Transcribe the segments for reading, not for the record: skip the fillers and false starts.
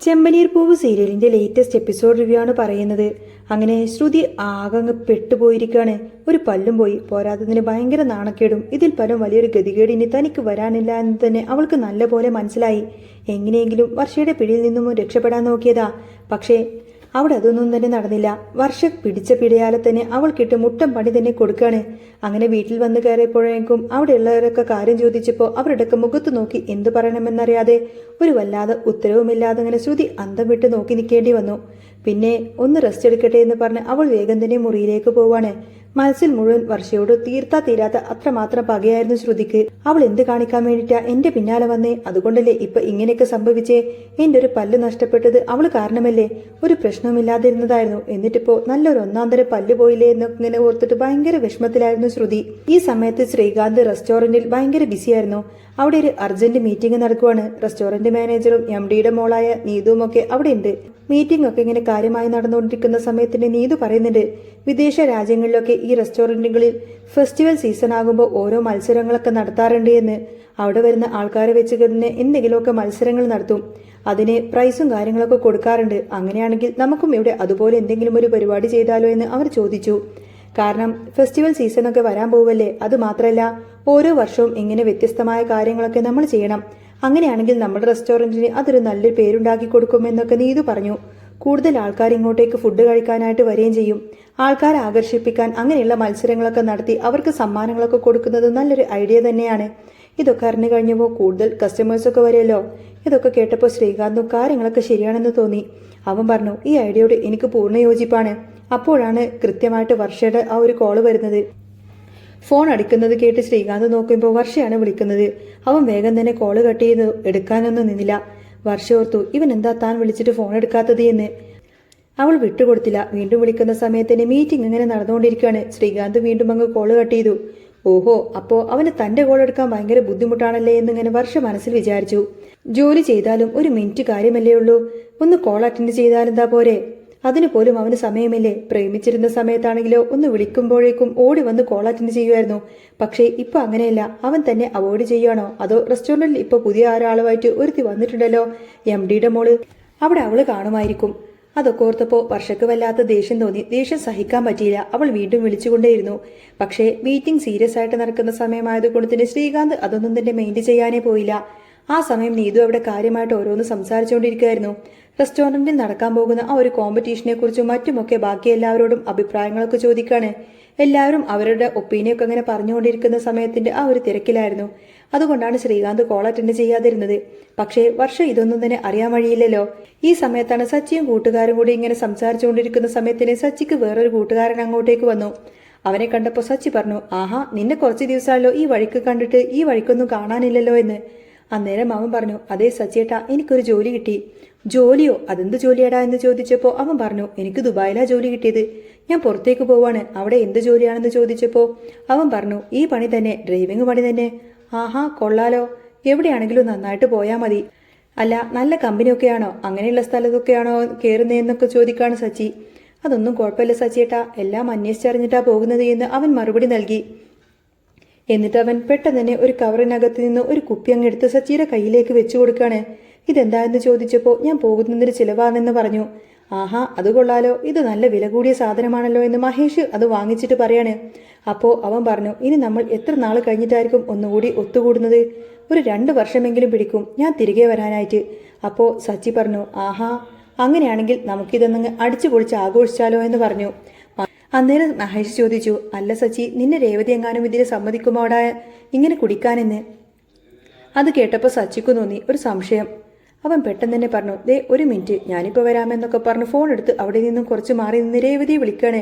ചെമ്പനീർ പൂവ് സീരിയലിന്റെ latest episode review ആണ് പറയുന്നത്. അങ്ങനെ ശ്രുതി ആകെ പെട്ടുപോയിരിക്കുകയാണ്. ഒരു പല്ലും പോയി, പോരാത്തതിന് ഭയങ്കര നാണക്കേടും. ഇതിൽ പലം വലിയൊരു ഗതികേട് ഇനി തനിക്ക് വരാനില്ല എന്ന് തന്നെ അവൾക്ക് നല്ലപോലെ മനസ്സിലായി. എങ്ങനെയെങ്കിലും വർഷയുടെ പിടിയിൽ നിന്നും രക്ഷപ്പെടാൻ നോക്കിയതാ. പക്ഷേ അവിടെ അതൊന്നും തന്നെ നടന്നില്ല. വർഷ പിടിച്ച പിടിയാലെ തന്നെ അവൾക്കിട്ട് മുട്ടം പണി തന്നെ കൊടുക്കാണ്. അങ്ങനെ വീട്ടിൽ വന്ന് കയറിയപ്പോഴേക്കും അവിടെയുള്ളവരൊക്കെ കാര്യം ചോദിച്ചപ്പോൾ അവരുടെയൊക്കെ മുഖത്ത് നോക്കി എന്തു പറയണമെന്നറിയാതെ ഒരു വല്ലാതെ ഉത്തരവുമില്ലാതെ അങ്ങനെ ശ്രുതി അന്തം വിട്ട് നോക്കി നിൽക്കേണ്ടി വന്നു. പിന്നെ ഒന്ന് റെസ്റ്റ് എടുക്കട്ടെ എന്ന് പറഞ്ഞ് അവൾ വേഗം തന്നെ മുറിയിലേക്ക് പോവാണ്. മനസ്സിൽ മുഴുവൻ വർഷയോട് തീരാത്ത അത്രമാത്രം പകയായിരുന്നു ശ്രുതിക്ക്. അവൾ എന്ത് കാണിക്കാൻ വേണ്ടിയിട്ടാ എന്റെ പിന്നാലെ വന്നേ? അതുകൊണ്ടല്ലേ ഇപ്പൊ ഇങ്ങനെയൊക്കെ സംഭവിച്ചേ? എന്റെ ഒരു പല്ല് നഷ്ടപ്പെട്ടത് അവള് കാരണമല്ലേ? ഒരു പ്രശ്നവുമില്ലാതിരുന്നതായിരുന്നു, എന്നിട്ടിപ്പോ നല്ലൊരു ഒന്നാന്തരം പല്ല് പോയില്ലേ എന്നൊക്കെ ഇങ്ങനെ ഓർത്തിട്ട് ഭയങ്കര വിഷമത്തിലായിരുന്നു ശ്രുതി. ഈ സമയത്ത് ശ്രീകാന്ത് റെസ്റ്റോറന്റിൽ ഭയങ്കര ബിസിയായിരുന്നു. അവിടെ ഒരു അർജന്റ് മീറ്റിംഗ് നടക്കുവാണ്. റെസ്റ്റോറന്റ് മാനേജറും MDയുടെ മോളായ നീതുവും ഒക്കെ അവിടെ ഉണ്ട്. മീറ്റിംഗ് ഒക്കെ ഇങ്ങനെ കാര്യമായി നടന്നുകൊണ്ടിരിക്കുന്ന സമയത്തിന് നീതു പറയുന്നുണ്ട്, വിദേശ രാജ്യങ്ങളിലൊക്കെ ഈ റെസ്റ്റോറന്റുകളിൽ ഫെസ്റ്റിവൽ സീസൺ ആകുമ്പോൾ ഓരോ മത്സരങ്ങളൊക്കെ നടത്താറുണ്ട് എന്ന്. അവിടെ വരുന്ന ആൾക്കാരെ വെച്ച് തന്നെ എന്തെങ്കിലുമൊക്കെ മത്സരങ്ങൾ നടത്തും. അതിന് പ്രൈസും കാര്യങ്ങളൊക്കെ കൊടുക്കാറുണ്ട്. അങ്ങനെയാണെങ്കിൽ നമുക്കും ഇവിടെ അതുപോലെ എന്തെങ്കിലും ഒരു പരിപാടി ചെയ്താലോ എന്ന് അവർ ചോദിച്ചു. കാരണം ഫെസ്റ്റിവൽ സീസണൊക്കെ വരാൻ പോവല്ലേ. അത് മാത്രമല്ല ഓരോ വർഷവും ഇങ്ങനെ വ്യത്യസ്തമായ കാര്യങ്ങളൊക്കെ നമ്മൾ ചെയ്യണം. അങ്ങനെയാണെങ്കിൽ നമ്മുടെ റെസ്റ്റോറന്റിന് അതൊരു നല്ലൊരു പേരുണ്ടാക്കി കൊടുക്കുമെന്നൊക്കെ നീതു പറഞ്ഞു. കൂടുതൽ ആൾക്കാർ ഇങ്ങോട്ടേക്ക് ഫുഡ് കഴിക്കാനായിട്ട് വരികയും ചെയ്യും. ആൾക്കാരെ ആകർഷിപ്പിക്കാൻ അങ്ങനെയുള്ള മത്സരങ്ങളൊക്കെ നടത്തി അവർക്ക് സമ്മാനങ്ങളൊക്കെ കൊടുക്കുന്നത് നല്ലൊരു ഐഡിയ തന്നെയാണ്. ഇതൊക്കെ അറിഞ്ഞു കഴിഞ്ഞപ്പോൾ കൂടുതൽ കസ്റ്റമേഴ്സൊക്കെ വരുമല്ലോ. ഇതൊക്കെ കേട്ടപ്പോൾ ശ്രീകാന്തും കാര്യങ്ങളൊക്കെ ശരിയാണെന്ന് തോന്നി. അവൻ പറഞ്ഞു, ഈ ഐഡിയയോട് എനിക്ക് പൂർണ്ണ യോജിപ്പാണ്. അപ്പോഴാണ് കൃത്യമായിട്ട് വർഷയുടെ ആ ഒരു കോള് വരുന്നത്. ഫോൺ അടിക്കുന്നത് കേട്ട് ശ്രീകാന്ത് നോക്കുമ്പോൾ വർഷയാണ് വിളിക്കുന്നത്. അവൻ വേഗം തന്നെ കോള് കട്ട് ചെയ്ത് എടുക്കാനൊന്നും നിന്നില്ല. വർഷ ഓർത്തു, ഇവൻ എന്താ താൻ വിളിച്ചിട്ട് ഫോൺ എടുക്കാത്തത് എന്ന്. അവൾ വിട്ടുകൊടുത്തില്ല. വീണ്ടും വിളിക്കുന്ന സമയത്തിന് മീറ്റിംഗ് ഇങ്ങനെ നടന്നുകൊണ്ടിരിക്കുകയാണ്. ശ്രീകാന്ത് വീണ്ടും അങ്ങ് കോള് കട്ട് ചെയ്തു. ഓഹോ, അപ്പോ അവന് തന്റെ കോൾ എടുക്കാൻ ഭയങ്കര ബുദ്ധിമുട്ടാണല്ലേ എന്നിങ്ങനെ വർഷ മനസ്സിൽ വിചാരിച്ചു. ജോലി ചെയ്താലും ഒരു മിനിറ്റ് കാര്യമല്ലേ ഉള്ളൂ, ഒന്ന് കോൾ അറ്റൻഡ് ചെയ്താലെന്താ പോരെ? അതിനു പോലും അവന് സമയമില്ലേ? പ്രേമിച്ചിരുന്ന സമയത്താണെങ്കിലോ ഒന്ന് വിളിക്കുമ്പോഴേക്കും ഓടി വന്ന് കോൾ അറ്റൻഡ് ചെയ്യുമായിരുന്നു. പക്ഷേ ഇപ്പൊ അങ്ങനെയല്ല. അവൻ തന്നെ അവോയ്ഡ് ചെയ്യുവാണോ? അതോ റെസ്റ്റോറന്റിൽ ഇപ്പൊ പുതിയ ഒരാളുമായിട്ട് ഒരുത്തി വന്നിട്ടുണ്ടല്ലോ, MDയുടെ മോള്, അവിടെ അവള് കാണുമായിരിക്കും. അതൊക്കെ ഓർത്തപ്പോൾ വർഷക്ക് വല്ലാത്ത ദേഷ്യം തോന്നി. ദേഷ്യം സഹിക്കാൻ പറ്റിയില്ല. അവൾ വീണ്ടും വിളിച്ചുകൊണ്ടേയിരുന്നു. പക്ഷേ മീറ്റിംഗ് സീരിയസ് ആയിട്ട് നടക്കുന്ന സമയമായതുകൊണ്ട് തന്നെ ശ്രീകാന്ത് അതൊന്നും തന്നെ മെയിൻറ്റെയിൻ ചെയ്യാനേ പോയില്ല. ആ സമയം നീതു അവിടെ കാര്യമായിട്ട് ഓരോന്ന് സംസാരിച്ചുകൊണ്ടിരിക്കുകയായിരുന്നു. റെസ്റ്റോറന്റിൽ നടക്കാൻ പോകുന്ന ആ ഒരു കോമ്പറ്റീഷനെ കുറിച്ചും മറ്റുമൊക്കെ ബാക്കി എല്ലാവരോടും അഭിപ്രായങ്ങളൊക്കെ ചോദിക്കാണ്. എല്ലാവരും അവരുടെ ഒപ്പീനിയൊക്കെ അങ്ങനെ പറഞ്ഞുകൊണ്ടിരിക്കുന്ന സമയത്തിന്റെ ആ ഒരു തിരക്കിലായിരുന്നു. അതുകൊണ്ടാണ് ശ്രീകാന്ത് കോൾ അറ്റൻഡ് ചെയ്യാതിരുന്നത്. പക്ഷേ വർഷ ഇതൊന്നും തന്നെ അറിയാൻ വഴിയില്ലല്ലോ. ഈ സമയത്താണ് സച്ചിയും കൂട്ടുകാരും കൂടി ഇങ്ങനെ സംസാരിച്ചുകൊണ്ടിരിക്കുന്ന സമയത്തിന് സച്ചിക്ക് വേറൊരു കൂട്ടുകാരൻ അങ്ങോട്ടേക്ക് വന്നു. അവനെ കണ്ടപ്പോൾ സച്ചി പറഞ്ഞു, ആഹാ, നിന്നെ കുറച്ച് ദിവസമായല്ലോ ഈ വഴിക്ക് കണ്ടിട്ട്, ഈ വഴിക്കൊന്നും കാണാനില്ലല്ലോ എന്ന്. അന്നേരം അവൻ പറഞ്ഞു, അതേ സച്ചിയേട്ടാ, എനിക്കൊരു ജോലി കിട്ടി. ജോലിയോ? അതെന്ത് ജോലിയാടാ എന്ന് ചോദിച്ചപ്പോൾ അവൻ പറഞ്ഞു, എനിക്ക് ദുബായിലാ ജോലി കിട്ടിയത്. ഞാൻ പുറത്തേക്ക് പോവാണ്. അവിടെ എന്ത് ജോലിയാണെന്ന് ചോദിച്ചപ്പോൾ അവൻ പറഞ്ഞു, ഈ പണി തന്നെ, ഡ്രൈവിംഗ് പണി തന്നെ. ആഹാ, കൊള്ളാലോ. എവിടെയാണെങ്കിലും നന്നായിട്ട് പോയാൽ മതി. അല്ല, നല്ല കമ്പനിയൊക്കെയാണോ? അങ്ങനെയുള്ള സ്ഥലത്തൊക്കെയാണോ കയറുന്നതെന്നൊക്കെ ചോദിക്കാണ് സച്ചി. അതൊന്നും കുഴപ്പമില്ല സച്ചിയേട്ടാ, എല്ലാം അന്വേഷിച്ചറിഞ്ഞിട്ടാ പോകുന്നത് എന്ന് അവൻ മറുപടി നൽകി. എന്നിട്ട് അവൻ പെട്ടെന്ന് തന്നെ ഒരു കവറിനകത്ത് നിന്ന് ഒരു കുപ്പി അങ്ങെടുത്ത് സച്ചിയുടെ കയ്യിലേക്ക് വെച്ചു കൊടുക്കാണ്. ഇതെന്താന്ന് ചോദിച്ചപ്പോൾ ഞാൻ പോകുന്നതിന് ചിലവാണെന്ന് പറഞ്ഞു. ആഹാ, അത് കൊള്ളാലോ, ഇത് നല്ല വില കൂടിയ സാധനമാണല്ലോ എന്ന് മഹേഷ് അത് വാങ്ങിച്ചിട്ട് പറയാണ്. അപ്പോൾ അവൻ പറഞ്ഞു, ഇനി നമ്മൾ എത്ര നാൾ കഴിഞ്ഞിട്ടായിരിക്കും ഒന്നുകൂടി ഒത്തുകൂടുന്നത്? ഒരു 2 വർഷമെങ്കിലും പിടിക്കും ഞാൻ തിരികെ വരാനായിട്ട്. അപ്പോൾ സച്ചി പറഞ്ഞു, ആഹാ, അങ്ങനെയാണെങ്കിൽ നമുക്കിതൊന്നങ്ങ് അടിച്ചു പൊളിച്ച് ആഘോഷിച്ചാലോ എന്ന് പറഞ്ഞു. അന്നേരം മഹേഷ് ചോദിച്ചു, അല്ല സച്ചി, നിന്നെ രേവതി എങ്ങാനും ഇതിനെ സമ്മതിക്കുമോടാ ഇങ്ങനെ കുടിക്കാനെന്ന്? അത് കേട്ടപ്പോൾ സച്ചിക്ക് തോന്നി ഒരു സംശയം. അവൻ പെട്ടെന്ന് തന്നെ പറഞ്ഞു, ദേ ഒരു മിനിറ്റ്, ഞാനിപ്പോൾ വരാമെന്നൊക്കെ പറഞ്ഞു ഫോൺ എടുത്ത് അവിടെ നിന്നും കുറച്ച് മാറി നിന്ന് രേവതിയെ വിളിക്കുകയാണ്.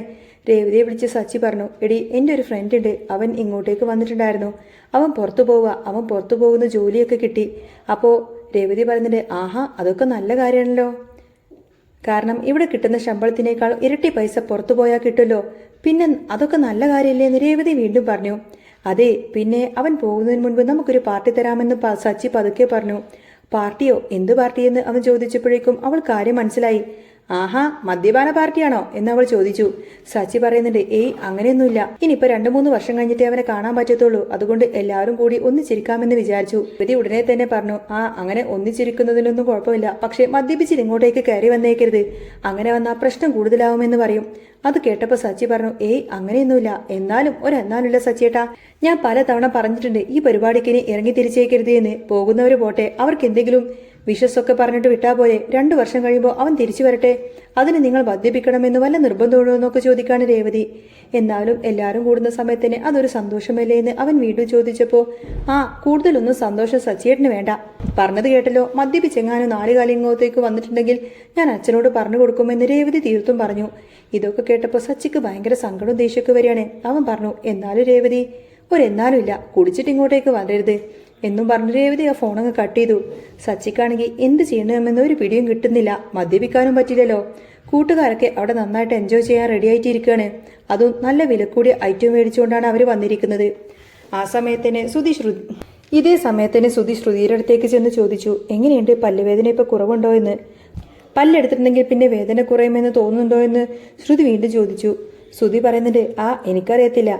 രേവതിയെ വിളിച്ച് സച്ചി പറഞ്ഞു, എടി, എൻ്റെ ഒരു ഫ്രണ്ട് ഉണ്ട്, അവൻ ഇങ്ങോട്ടേക്ക് വന്നിട്ടുണ്ടായിരുന്നു. അവൻ പുറത്തു പോവുക, അവൻ പുറത്തു പോകുന്ന ജോലിയൊക്കെ കിട്ടി. അപ്പോൾ രേവതി പറയുന്നുണ്ട്, ആഹാ, അതൊക്കെ നല്ല കാര്യമാണല്ലോ. കാരണം ഇവിടെ കിട്ടുന്ന ശമ്പളത്തിനേക്കാൾ ഇരട്ടി പൈസ പുറത്തു പോയാൽ കിട്ടുമല്ലോ. പിന്നെ അതൊക്കെ നല്ല കാര്യമല്ലേ എന്ന് രേവതി വീണ്ടും പറഞ്ഞു. അതെ, പിന്നെ അവൻ പോകുന്നതിന് മുൻപ് നമുക്കൊരു പാർട്ടി തരാമെന്ന് സച്ചി പതുക്കെ പറഞ്ഞു. പാർട്ടിയോ? എന്ത് പാർട്ടിയെന്ന് അവൻ ചോദിച്ചപ്പോഴേക്കും അവൾ കാര്യം മനസ്സിലായി. ആഹാ, മദ്യപാന പാർട്ടിയാണോ എന്നവൾ ചോദിച്ചു. സച്ചി പറയുന്നുണ്ട്, ഏയ് അങ്ങനെയൊന്നുമില്ല, ഇനിയിപ്പോ 2-3 വർഷം കഴിഞ്ഞിട്ടേ അവനെ കാണാൻ പറ്റത്തുള്ളൂ, അതുകൊണ്ട് എല്ലാവരും കൂടി ഒന്നിച്ചിരിക്കാമെന്ന് വിചാരിച്ചു. യുവതി ഉടനെ തന്നെ പറഞ്ഞു, അങ്ങനെ ഒന്നിച്ചിരിക്കുന്നതിലൊന്നും കുഴപ്പമില്ല, പക്ഷെ മദ്യപിച്ചിട്ട് ഇങ്ങോട്ടേക്ക് കയറി വന്നേക്കരുത്, അങ്ങനെ വന്നാൽ പ്രശ്നം കൂടുതലാവുമെന്ന് പറയും. അത് കേട്ടപ്പോ സച്ചി പറഞ്ഞു, ഏയ് അങ്ങനെയൊന്നുമില്ല, എന്നാലും ഒരെന്നാലുമില്ല സച്ചിയേട്ടാ, ഞാൻ പലതവണ പറഞ്ഞിട്ടുണ്ട് ഈ പരിപാടിക്ക് ഇനി ഇറങ്ങി തിരിച്ചേക്കരുത് എന്ന്. പോകുന്നവര് പോട്ടെ, അവർക്ക് എന്തെങ്കിലും വിശ്വസൊക്കെ പറഞ്ഞിട്ട് വിട്ടാ പോലെ 2 വർഷം കഴിയുമ്പോൾ അവൻ തിരിച്ചു വരട്ടെ, അതിന് നിങ്ങൾ മദ്യപിക്കണമെന്ന് വല്ല നിർബന്ധമുണ്ടോ എന്നൊക്കെ ചോദിക്കാണ് രേവതി. എന്നാലും എല്ലാവരും കൂടുന്ന സമയത്തിന് അതൊരു സന്തോഷമല്ലേ എന്ന് അവൻ വീണ്ടും ചോദിച്ചപ്പോൾ, കൂടുതലൊന്നും സന്തോഷം സച്ചിയേട്ടന് വേണ്ട, പറഞ്ഞത് കേട്ടല്ലോ, മദ്യപിച്ചെങ്ങാനും 4 കാലം ഇങ്ങോട്ടേക്ക് വന്നിട്ടുണ്ടെങ്കിൽ ഞാൻ അച്ഛനോട് പറഞ്ഞു കൊടുക്കുമെന്ന് രേവതി തീർത്തും പറഞ്ഞു. ഇതൊക്കെ കേട്ടപ്പോൾ സച്ചിക്ക് ഭയങ്കര സങ്കടവും ദേഷ്യമൊക്കെ വരികയാണ്. അവൻ പറഞ്ഞു, എന്നാലും രേവതി, ഒരെന്നാലും ഇല്ല, കുടിച്ചിട്ട് ഇങ്ങോട്ടേക്ക് വരരുത് എന്നും പറഞ്ഞു രേവതി ആ ഫോണങ്ങ് കട്ട് ചെയ്തു. സച്ചിക്കാണെങ്കിൽ എന്ത് ചെയ്യണമെന്ന് ഒരു പിടിയും കിട്ടുന്നില്ല, മദ്യപിക്കാനും പറ്റില്ലല്ലോ. കൂട്ടുകാരൊക്കെ അവിടെ നന്നായിട്ട് എൻജോയ് ചെയ്യാൻ റെഡി ആയിട്ടിരിക്കുകയാണ്, അതും നല്ല വിലക്കൂടിയ ഐറ്റം മേടിച്ചുകൊണ്ടാണ് അവർ വന്നിരിക്കുന്നത്. ഇതേ സമയത്തിന് ശ്രുതി ശ്രുതിയുടെ അടുത്തേക്ക് ചെന്ന് ചോദിച്ചു, എങ്ങനെയുണ്ട് പല്ലുവേദന ഇപ്പൊ കുറവുണ്ടോ എന്ന്. പല്ലെടുത്തിട്ടുണ്ടെങ്കിൽ പിന്നെ വേദന കുറയുമെന്ന് തോന്നുന്നുണ്ടോ എന്ന് ശ്രുതി വീണ്ടും ചോദിച്ചു. ശ്രുതി പറയുന്നുണ്ട്, എനിക്കറിയത്തില്ല,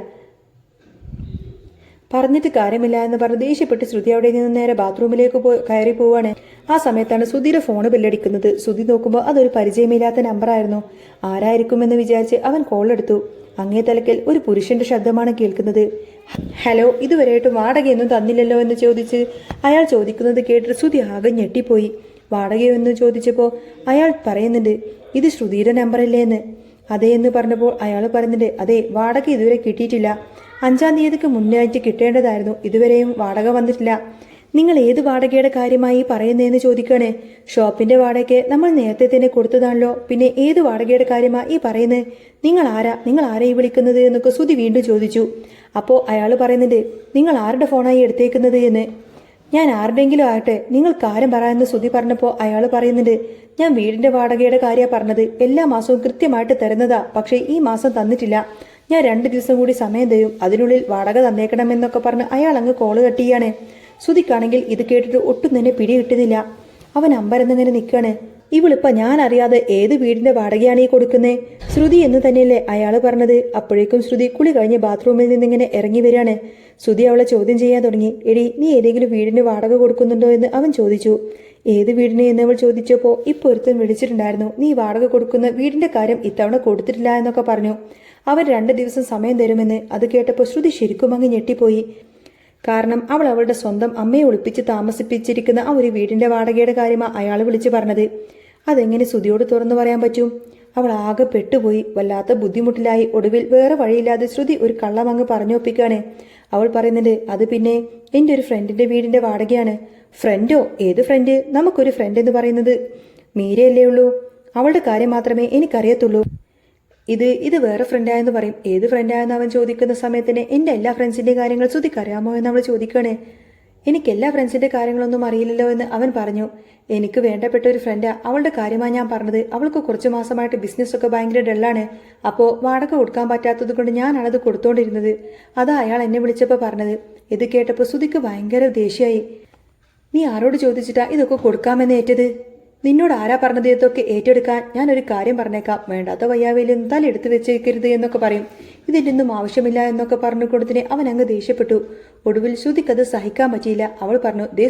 പറഞ്ഞിട്ട് കാര്യമില്ല എന്ന് പറഞ്ഞ് ദേഷ്യപ്പെട്ട് ശ്രുതി അവിടെ നിന്ന് നേരെ ബാത്റൂമിലേക്ക് കയറി പോവാണ്. ആ സമയത്താണ് ശ്രുതിയുടെ ഫോണ് ബെല്ലടിക്കുന്നത്. ശ്രുതി നോക്കുമ്പോൾ അതൊരു പരിചയമില്ലാത്ത നമ്പറായിരുന്നു. ആരായിരിക്കുമെന്ന് വിചാരിച്ച് അവൻ കോൾ എടുത്തു. അങ്ങേ തലക്കൽ ഒരു പുരുഷന്റെ ശബ്ദമാണ് കേൾക്കുന്നത്. ഹലോ, ഇതുവരെയായിട്ടും വാടകയൊന്നും തന്നില്ലല്ലോ എന്ന് ചോദിച്ച് അയാൾ ചോദിക്കുന്നത് കേട്ടിട്ട് ശ്രുതി ആകെ ഞെട്ടിപ്പോയി. വാടകയോ എന്ന് ചോദിച്ചപ്പോൾ അയാൾ പറയുന്നുണ്ട്, ഇത് ശ്രുതിയുടെ നമ്പറല്ലേ എന്ന്. അതെ എന്ന് പറഞ്ഞപ്പോൾ അയാൾ പറയുന്നുണ്ട്, അതെ, വാടക ഇതുവരെ കിട്ടിയിട്ടില്ല, 5-ാം തീയതിക്ക് മുന്നായിട്ട് കിട്ടേണ്ടതായിരുന്നു, ഇതുവരെയും വാടക വന്നിട്ടില്ല. നിങ്ങൾ ഏത് വാടകയുടെ കാര്യമായി പറയുന്നതെന്ന് ചോദിക്കുകയാണ്. ഷോപ്പിന്റെ വാടകയ്ക്ക് നമ്മൾ നേരത്തെ തന്നെ കൊടുത്തതാണല്ലോ, പിന്നെ ഏത് വാടകയുടെ കാര്യമായി പറയുന്നത്? നിങ്ങൾ ആരാ ഈ വിളിക്കുന്നത് എന്നൊക്കെ ശ്രുതി വീണ്ടും ചോദിച്ചു. അപ്പോൾ അയാൾ പറയുന്നുണ്ട്, നിങ്ങൾ ആരുടെ ഫോണായി എടുത്തേക്കുന്നത് എന്ന്. ഞാൻ ആരുടെയെങ്കിലും ആകട്ടെ, നിങ്ങൾ കാര്യം പറയാമെന്ന് ശ്രുതി പറഞ്ഞപ്പോൾ അയാൾ പറയുന്നുണ്ട്, ഞാൻ വീടിന്റെ വാടകയുടെ കാര്യമാണ് പറഞ്ഞത്, എല്ലാ മാസവും കൃത്യമായിട്ട് തരുന്നതാ, പക്ഷേ ഈ മാസം തന്നിട്ടില്ല, ഞാൻ 2 ദിവസം കൂടി സമയം തരും, അതിനുള്ളിൽ വാടക തന്നേക്കണമെന്നൊക്കെ പറഞ്ഞ് അയാൾ അങ്ങ് കോള് കട്ടിയാണ്. ശ്രുതിക്കാണെങ്കിൽ ഇത് കേട്ടിട്ട് ഒട്ടും തന്നെ പിടി കിട്ടുന്നില്ല. അവൻ അമ്പരന്നിങ്ങനെ നിൽക്കുകയാണ്. ഇവളിപ്പ ഞാൻ അറിയാതെ ഏത് വീടിന്റെ വാടകയാണ് ഈ കൊടുക്കുന്നേ? ശ്രുതി എന്ന് തന്നെയല്ലേ അയാൾ പറഞ്ഞത്? അപ്പോഴേക്കും ശ്രുതി കുളി കഴിഞ്ഞ് ബാത്റൂമിൽ നിന്നിങ്ങനെ ഇറങ്ങി വരികയാണ്. ശ്രുതി അവളെ ചോദ്യം ചെയ്യാൻ തുടങ്ങി. എടി, നീ ഏതെങ്കിലും വീടിന് വാടക കൊടുക്കുന്നുണ്ടോ എന്ന് അവൻ ചോദിച്ചു. ഏത് വീടിന് എന്നവൾ ചോദിച്ചപ്പോൾ ഇപ്പോൾ ഒരുത്തൻ വിളിച്ചിട്ടുണ്ടായിരുന്നു, നീ വാടക കൊടുക്കുന്ന വീടിന്റെ കാര്യം ഇത്തവണ കൊടുത്തിട്ടില്ല എന്നൊക്കെ പറഞ്ഞു. അവർ 2 ദിവസം സമയം തരുമെന്ന്. അത് കേട്ടപ്പോൾ ശ്രുതി ശരിക്കും അങ്ങ് ഞെട്ടിപ്പോയി. കാരണം അവൾ അവളുടെ സ്വന്തം അമ്മയെ ഒളിപ്പിച്ച് താമസിപ്പിച്ചിരിക്കുന്ന ആ ഒരു വീടിന്റെ വാടകയുടെ കാര്യമാണ് അയാൾ വിളിച്ചു പറഞ്ഞത്. അതെങ്ങനെ ശ്രുതിയോട് തുറന്നു പറയാൻ പറ്റും? അവൾ ആകെ പെട്ടുപോയി, വല്ലാത്ത ബുദ്ധിമുട്ടിലായി. ഒടുവിൽ വേറെ വഴിയില്ലാതെ ശ്രുതി ഒരു കള്ളം അങ്ങ് പറഞ്ഞൊപ്പിക്കാണ്. അവൾ പറയുന്നുണ്ട്, അത് പിന്നെ എൻ്റെ ഒരു ഫ്രണ്ടിന്റെ വീടിന്റെ വാടകയാണ്. ഫ്രണ്ടോ? ഏത് ഫ്രണ്ട്? നമുക്കൊരു ഫ്രണ്ട് എന്ന് പറയുന്നത് മീരയല്ലേ ഉള്ളൂ, അവളുടെ കാര്യം മാത്രമേ എനിക്കറിയത്തുള്ളൂ. ഇത് വേറെ ഫ്രണ്ടായെന്ന് പറയും. ഏത് ഫ്രണ്ടായെന്ന് അവൻ ചോദിക്കുന്ന സമയത്തിന് എൻ്റെ എല്ലാ ഫ്രണ്ട്സിന്റെ കാര്യങ്ങൾ ശ്രുതിക്കറിയാമോ എന്ന് അവൾ ചോദിക്കണേ. എനിക്ക് എല്ലാ ഫ്രണ്ട്സിന്റെ കാര്യങ്ങളൊന്നും അറിയില്ലല്ലോ എന്ന് അവൻ പറഞ്ഞു. എനിക്ക് വേണ്ടപ്പെട്ട ഒരു ഫ്രണ്ടാ, അവളുടെ കാര്യമാണ് ഞാൻ പറഞ്ഞത്. അവൾക്ക് കുറച്ച് മാസമായിട്ട് ബിസിനസ്സൊക്കെ ഭയങ്കര ഡള്ളാണ്. അപ്പോൾ വാടക കൊടുക്കാൻ പറ്റാത്തത് കൊണ്ട് ഞാനാണത് കൊടുത്തോണ്ടിരുന്നത്. അതാ അയാൾ എന്നെ വിളിച്ചപ്പോൾ പറഞ്ഞത്. ഇത് കേട്ടപ്പോൾ ശ്രുതിക്ക് ഭയങ്കര ദേഷ്യമായി. നീ ആരോട് ചോദിച്ചിട്ടാ ഇതൊക്കെ കൊടുക്കാമെന്ന് ഏറ്റത്? നിന്നോട് ആരാ പറഞ്ഞത് ഇതൊക്കെ ഏറ്റെടുക്കാൻ? ഞാനൊരു കാര്യം പറഞ്ഞേക്കാം, വേണ്ടാത്ത വയ്യാവയിലൊന്നും തലെടുത്ത് വെച്ചേക്കരുത് എന്നൊക്കെ പറയും. ഇതിൻ്റെ ഒന്നും ആവശ്യമില്ല എന്നൊക്കെ പറഞ്ഞു കൊടുത്തിനെ അവൻ അങ്ങ് ദേഷ്യപ്പെട്ടു. ഒടുവിൽ ശ്രുതിക്കത് സഹിക്കാൻ പറ്റിയില്ല. അവൾ പറഞ്ഞു, ദേ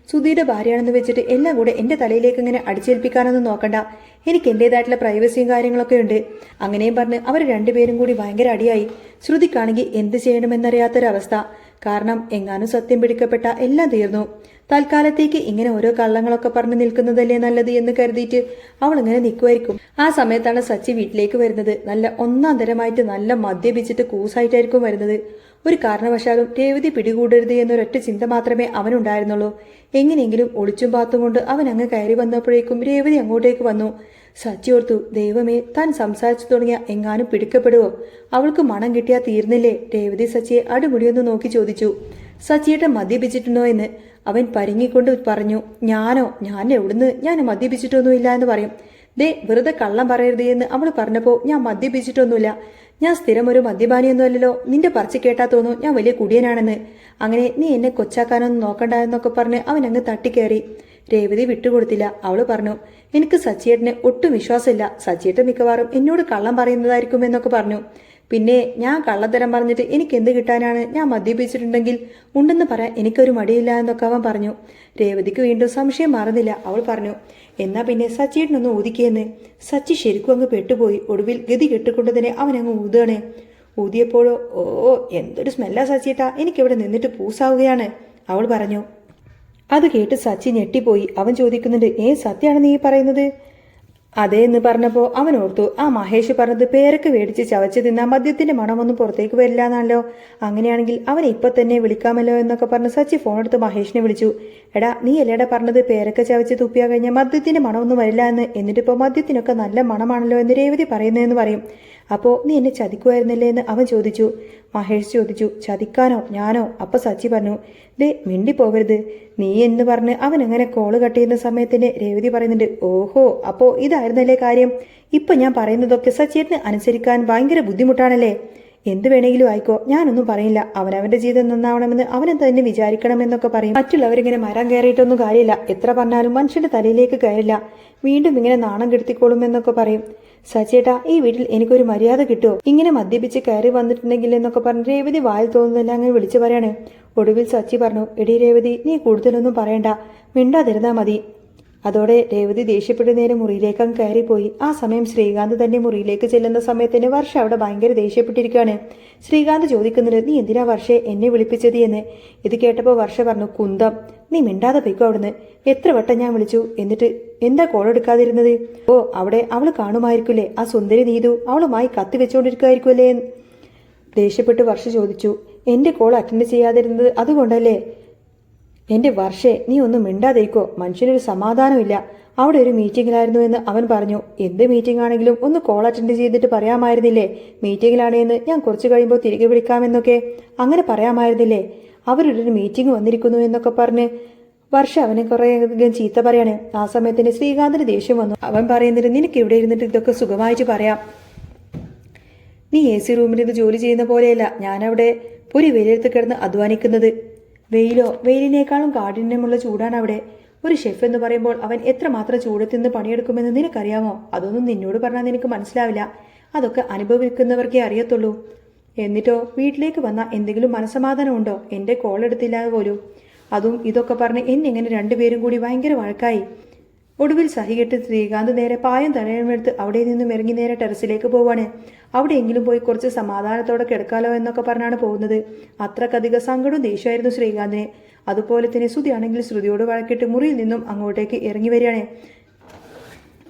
ശ്രുതിയുടെ ഭാര്യയാണെന്ന് വെച്ചിട്ട് എല്ലാം കൂടെ എൻ്റെ തലയിലേക്ക് ഇങ്ങനെ അടിച്ചേൽപ്പിക്കാനൊന്നും നോക്കണ്ട. എനിക്ക് എൻ്റെതായിട്ടുള്ള പ്രൈവസിയും കാര്യങ്ങളൊക്കെ ഉണ്ട്. അങ്ങനെയും പറഞ്ഞ് അവർ 2 പേരും കൂടി ഭയങ്കര അടിയായി. ശ്രുതിക്കാണെങ്കിൽ എന്ത് ചെയ്യണമെന്നറിയാത്തൊരവസ്ഥ. കാരണം എങ്ങാനും സത്യം പിടിക്കപ്പെട്ട എല്ലാം തീർന്നു. തൽക്കാലത്തേക്ക് ഇങ്ങനെ ഓരോ കള്ളങ്ങളൊക്കെ പറഞ്ഞു നിൽക്കുന്നതല്ലേ നല്ലത് എന്ന് കരുതിയിട്ട് അവൾ ഇങ്ങനെ നിൽക്കുമായിരിക്കും. ആ സമയത്താണ് സച്ചി വീട്ടിലേക്ക് വരുന്നത്. നല്ല 1-ാം തരമായിട്ട് നല്ല മദ്യപിച്ചിട്ട് കൂസായിട്ടായിരിക്കും വരുന്നത്. ഒരു കാരണവശാലും രേവതി പിടികൂടരുത് എന്നൊരൊറ്റ ചിന്ത മാത്രമേ അവനുണ്ടായിരുന്നുള്ളൂ. എങ്ങനെയെങ്കിലും ഒളിച്ചും പാത്തും കൊണ്ട് അവൻ അങ്ങ് കയറി വന്നപ്പോഴേക്കും രേവതി അങ്ങോട്ടേക്ക് വന്നു. സച്ചി ഓർത്തു, ദൈവമേ, താൻ സംസാരിച്ചു തുടങ്ങിയ എങ്ങാനും പിടിക്കപ്പെടുവോ? അവൾക്ക് മണം കിട്ടിയാൽ തീർന്നില്ലേ? രേവതി സച്ചിയെ അടിമുടിയൊന്ന് നോക്കി ചോദിച്ചു. സച്ചിയേട്ടൻ മദ്യപിച്ചിട്ടുണ്ടോ എന്ന്. അവൻ പരിങ്ങിക്കൊണ്ട് പറഞ്ഞു. ഞാൻ എവിടുന്ന്? ഞാൻ മദ്യപിച്ചിട്ടൊന്നുമില്ല എന്ന് പറയും. ദേ, വെറുതെ കള്ളം പറയരുത് എന്ന് അവൾ പറഞ്ഞപ്പോൾ ഞാൻ മദ്യപിച്ചിട്ടൊന്നുമില്ല. ഞാൻ സ്ഥിരം ഒരു മദ്യപാനിയൊന്നും അല്ലല്ലോ. നിന്റെ പറച്ച് കേട്ടാ തോന്നും ഞാൻ വലിയ കുടിയനാണെന്ന്. അങ്ങനെ നീ എന്നെ കൊച്ചാക്കാനൊന്നും നോക്കണ്ട എന്നൊക്കെ പറഞ്ഞ് അവൻ അങ്ങ് തട്ടിക്കയറി. രേവതി വിട്ടുകൊടുത്തില്ല. അവള് പറഞ്ഞു, എനിക്ക് സച്ചിയേട്ടന് ഒട്ടും വിശ്വാസമില്ല. സച്ചിയേട്ടൻ മിക്കവാറും എന്നോട് കള്ളം പറയുന്നതായിരിക്കും എന്നൊക്കെ പറഞ്ഞു. പിന്നെ ഞാൻ കള്ളത്തരം പറഞ്ഞിട്ട് എനിക്ക് എന്ത് കിട്ടാനാണ്? ഞാൻ മദ്യപിച്ചിട്ടുണ്ടെങ്കിൽ ഉണ്ടെന്ന് പറയാൻ എനിക്കൊരു മടിയില്ല എന്നൊക്കെ അവൻ പറഞ്ഞു. രേവതിക്ക് വീണ്ടും സംശയം മാറുന്നില്ല. അവൾ പറഞ്ഞു, എന്നാ പിന്നെ സച്ചിയേട്ടനൊന്ന് ഊതിക്കേന്ന്. സച്ചി ശരിക്കും അങ്ങ് പെട്ടുപോയി. ഒടുവിൽ ഗതി കെട്ടുകൊണ്ടതിനെ അവൻ അങ്ങ് ഊതുകയാണ്. ഊതിയപ്പോഴോ എന്തൊരു സ്മെല്ലാ സച്ചിയേട്ടാ, എനിക്കിവിടെ നിന്നിട്ട് പൂസാവുകയാണ്, അവൾ പറഞ്ഞു. അത് കേട്ട് സച്ചി ഞെട്ടിപ്പോയി. അവൻ ചോദിക്കുന്നുണ്ട്, സത്യമാണ് നീ പറയുന്നത്? അതേ എന്ന് പറഞ്ഞപ്പോൾ അവൻ ഓർത്തു, ആ മഹേഷ് പറഞ്ഞത് പേരൊക്കെ മേടിച്ച് ചവച്ച് തിന്നാ മദ്യത്തിന്റെ മണമൊന്നും പുറത്തേക്ക് വരില്ല എന്നാണല്ലോ. അങ്ങനെയാണെങ്കിൽ അവനെ ഇപ്പൊ തന്നെ വിളിക്കാമല്ലോ എന്നൊക്കെ പറഞ്ഞ് സച്ചി ഫോണെടുത്ത് മഹേഷിനെ വിളിച്ചു. എടാ, നീ അല്ലേടാ പറഞ്ഞത് പേരൊക്കെ ചവച്ച് തുപ്പിയാ കഴിഞ്ഞാൽ മദ്യത്തിന്റെ മണമൊന്നും വരില്ല എന്ന്. എന്നിട്ടിപ്പോ മദ്യത്തിനൊക്കെ നല്ല മണമാണല്ലോ എന്ന് രേവതി പറയുന്നതെന്ന് പറയും. അപ്പോൾ നീ എന്നെ ചതിക്കുമായിരുന്നില്ലേ എന്ന് അവൻ ചോദിച്ചു. മഹേഷ് ചോദിച്ചു, ചതിക്കാനോ ഞാനോ? അപ്പൊ സച്ചി പറഞ്ഞു, ദേ മിണ്ടിപ്പോവരുത് നീ എന്ന് പറഞ്ഞ് അവൻ അങ്ങനെ കോള് കട്ട് ചെയ്യുന്ന സമയത്തിന് രേവതി പറയുന്നുണ്ട്, ഓഹോ, അപ്പോ ഇതായിരുന്നല്ലേ കാര്യം. ഇപ്പൊ ഞാൻ പറയുന്നതൊക്കെ സച്ചിയേട്ടന് അനുസരിക്കാൻ ഭയങ്കര ബുദ്ധിമുട്ടാണല്ലേ? എന്ത് വേണമെങ്കിലും ആയിക്കോ, ഞാനൊന്നും പറയില്ല. അവനവന്റെ ജീവിതം നന്നാവണമെന്ന് അവനെ തന്നെ വിചാരിക്കണമെന്നൊക്കെ പറയും. മറ്റുള്ളവരിങ്ങനെ മരം കയറിയിട്ടൊന്നും കാര്യമില്ല. എത്ര പറഞ്ഞാലും മനുഷ്യന്റെ തലയിലേക്ക് കയറില്ല. വീണ്ടും ഇങ്ങനെ നാണം കെടുത്തിക്കോളും എന്നൊക്കെ പറയും. സച്ചേട്ടാ, ഈ വീട്ടിൽ എനിക്കൊരു മര്യാദ കിട്ടുമോ? ഇങ്ങനെ മദ്യപിച്ച് കയറി വന്നിട്ടുണ്ടെങ്കിൽ എന്നൊക്കെ പറഞ്ഞ് രേവതി വായിൽ തോന്നുന്നില്ല അങ്ങനെ വിളിച്ചു പറയാണ്. ഒടുവിൽ സച്ചി പറഞ്ഞു, എടി രേവതി, നീ കൂടുതലൊന്നും പറയണ്ട, മിണ്ടാതിരുന്നാ മതി. അതോടെ രേവതി ദേഷ്യപ്പെട്ട് നേരെ മുറിയിലേക്ക് അങ്ങ് കയറിപ്പോയി. ആ സമയം ശ്രീകാന്ത് തന്നെ മുറിയിലേക്ക് ചെല്ലുന്ന സമയത്തിന് വർഷ അവിടെ ഭയങ്കര ദേഷ്യപ്പെട്ടിരിക്കുകയാണ്. ശ്രീകാന്ത് ചോദിക്കുന്നുണ്ട്, നീ എന്തിനാ വർഷയെ എന്നെ വിളിപ്പിച്ചത് എന്ന്. ഇത് കേട്ടപ്പോൾ വർഷ പറഞ്ഞു, കുന്തം, നീ മിണ്ടാതെ പൊയ്ക്കോ അവിടുന്ന്. എത്ര വട്ടം ഞാൻ വിളിച്ചു, എന്നിട്ട് എന്താ കോൾ എടുക്കാതിരുന്നത്? ഓ, അവിടെ അവള് കാണുമായിരിക്കില്ലേ, ആ സുന്ദരി നീതു അവളുമായി കത്തി വെച്ചുകൊണ്ടിരിക്കുമായിരിക്കുമല്ലേ? ദേഷ്യപ്പെട്ട് വർഷ ചോദിച്ചു. എന്റെ കോൾ അറ്റൻഡ് ചെയ്യാതിരുന്നത് അതുകൊണ്ടല്ലേ? എന്റെ വർഷേ, നീ ഒന്നും മിണ്ടാതിരിക്കോ, മനുഷ്യനൊരു സമാധാനമില്ല. അവിടെ ഒരു മീറ്റിംഗിലായിരുന്നു എന്ന് അവൻ പറഞ്ഞു. എന്ത് മീറ്റിംഗ് ആണെങ്കിലും ഒന്ന് കോൾ അറ്റൻഡ് ചെയ്തിട്ട് പറയാമായിരുന്നില്ലേ? മീറ്റിംഗിലാണെന്ന് ഞാൻ കുറച്ച് കഴിയുമ്പോൾ തിരികെ വിളിക്കാമെന്നൊക്കെ അങ്ങനെ പറയാമായിരുന്നില്ലേ? അവരൊരു മീറ്റിംഗ് വന്നിരിക്കുന്നു എന്നൊക്കെ പറഞ്ഞ് വർഷ അവനെ കുറേയധികം ചീത്ത പറയാണ്. ആ സമയത്തിന് ശ്രീകാന്തിന് ദേഷ്യം വന്നു. അവൻ പറയുന്നത്, നിനക്ക് ഇവിടെ ഇരുന്നിട്ട് ഇതൊക്കെ സുഖമായിട്ട് പറയാം. നീ AC റൂമിലിരുന്ന് ജോലി ചെയ്യുന്ന പോലെയല്ല ഞാനവിടെ ഒരു വെയിലെടുത്ത് കിടന്ന് അധ്വാനിക്കുന്നത്. വെയിലിനേക്കാളും കാഠിന്യമുള്ള ചൂടാണ് അവിടെ. ഒരു ഷെഫ് എന്ന് പറയുമ്പോൾ അവൻ എത്രമാത്രം ചൂടത്തിൽ നിന്ന് പണിയെടുക്കുമെന്ന് നിനക്കറിയാമോ? അതൊന്നും നിന്നോട് പറഞ്ഞാൽ നിനക്ക് മനസ്സിലാവില്ല. അതൊക്കെ അനുഭവിക്കുന്നവർക്കേ അറിയത്തുള്ളൂ. എന്നിട്ടോ വീട്ടിലേക്ക് വന്ന എന്തെങ്കിലും മനസ്സമാധാനം ഉണ്ടോ? എന്റെ കോൾ എടുത്തില്ല പോലും. അതും ഇതൊക്കെ പറഞ്ഞ് എന്നിങ്ങനെ രണ്ടുപേരും കൂടി ഭയങ്കര വഴക്കായി. ഒടുവിൽ സഹികെട്ട് ശ്രീകാന്ത് നേരെ പായം തലയമെടുത്ത് അവിടെ നിന്നും ഇറങ്ങി നേരെ ടെറസിലേക്ക് പോവാണ്. അവിടെയെങ്കിലും പോയി കുറച്ച് സമാധാനത്തോടെ കിടക്കാലോ എന്നൊക്കെ പറഞ്ഞാണ് പോകുന്നത്. അത്രക്കധിക സങ്കടവും ദേഷ്യമായിരുന്നു ശ്രീകാന്തിന്. അതുപോലെ തന്നെ ശ്രുതിയാണെങ്കിൽ ശ്രുതിയോട് വഴക്കിട്ട് മുറിയിൽ നിന്നും അങ്ങോട്ടേക്ക് ഇറങ്ങി വരികയാണ്.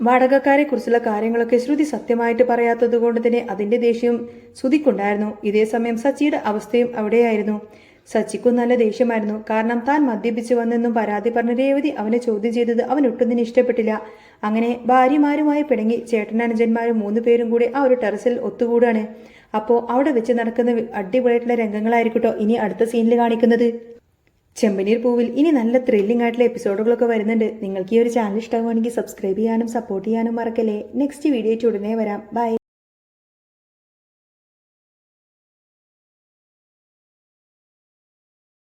വാടകക്കാരെ കുറിച്ചുള്ള കാര്യങ്ങളൊക്കെ ശ്രുതി സത്യമായിട്ട് പറയാത്തത് കൊണ്ട് തന്നെ അതിന്റെ ദേഷ്യം ശ്രുതിക്കുണ്ടായിരുന്നു. ഇതേസമയം സച്ചിയുടെ അവസ്ഥയും അവിടെയായിരുന്നു. സച്ചിക്കും നല്ല ദേഷ്യമായിരുന്നു. കാരണം താൻ മദ്യപിച്ച് വന്നെന്നും പരാതി പറഞ്ഞ രേവതി അവനെ ചോദ്യം ചെയ്തത് അവൻ ഒട്ടും തന്നെ ഇഷ്ടപ്പെട്ടില്ല. അങ്ങനെ ഭാര്യമാരുമായി പിണങ്ങി ചേട്ടനനുജന്മാരും 3 പേരും കൂടി ആ ഒരു ടെറസിൽ ഒത്തുകൂടാണ്. അപ്പോൾ അവിടെ വെച്ച് നടക്കുന്ന അടിപൊളിയായിട്ടുള്ള രംഗങ്ങളായിരിക്കട്ടോ ഇനി അടുത്ത സീനിൽ കാണിക്കുന്നത്. ചെമ്പനീർ പൂവിൽ ഇനി നല്ല ത്രില്ലിംഗ് ആയിട്ടുള്ള എപ്പിസോഡുകളൊക്കെ വരുന്നുണ്ട്. നിങ്ങൾക്ക് ഈ ഒരു ചാനൽ ഇഷ്ടമാണെങ്കിൽ സബ്സ്ക്രൈബ് ചെയ്യാനും സപ്പോർട്ട് ചെയ്യാനും മറക്കല്ലേ. നെക്സ്റ്റ് വീഡിയോ ഉടനെ വരാം. ബൈ.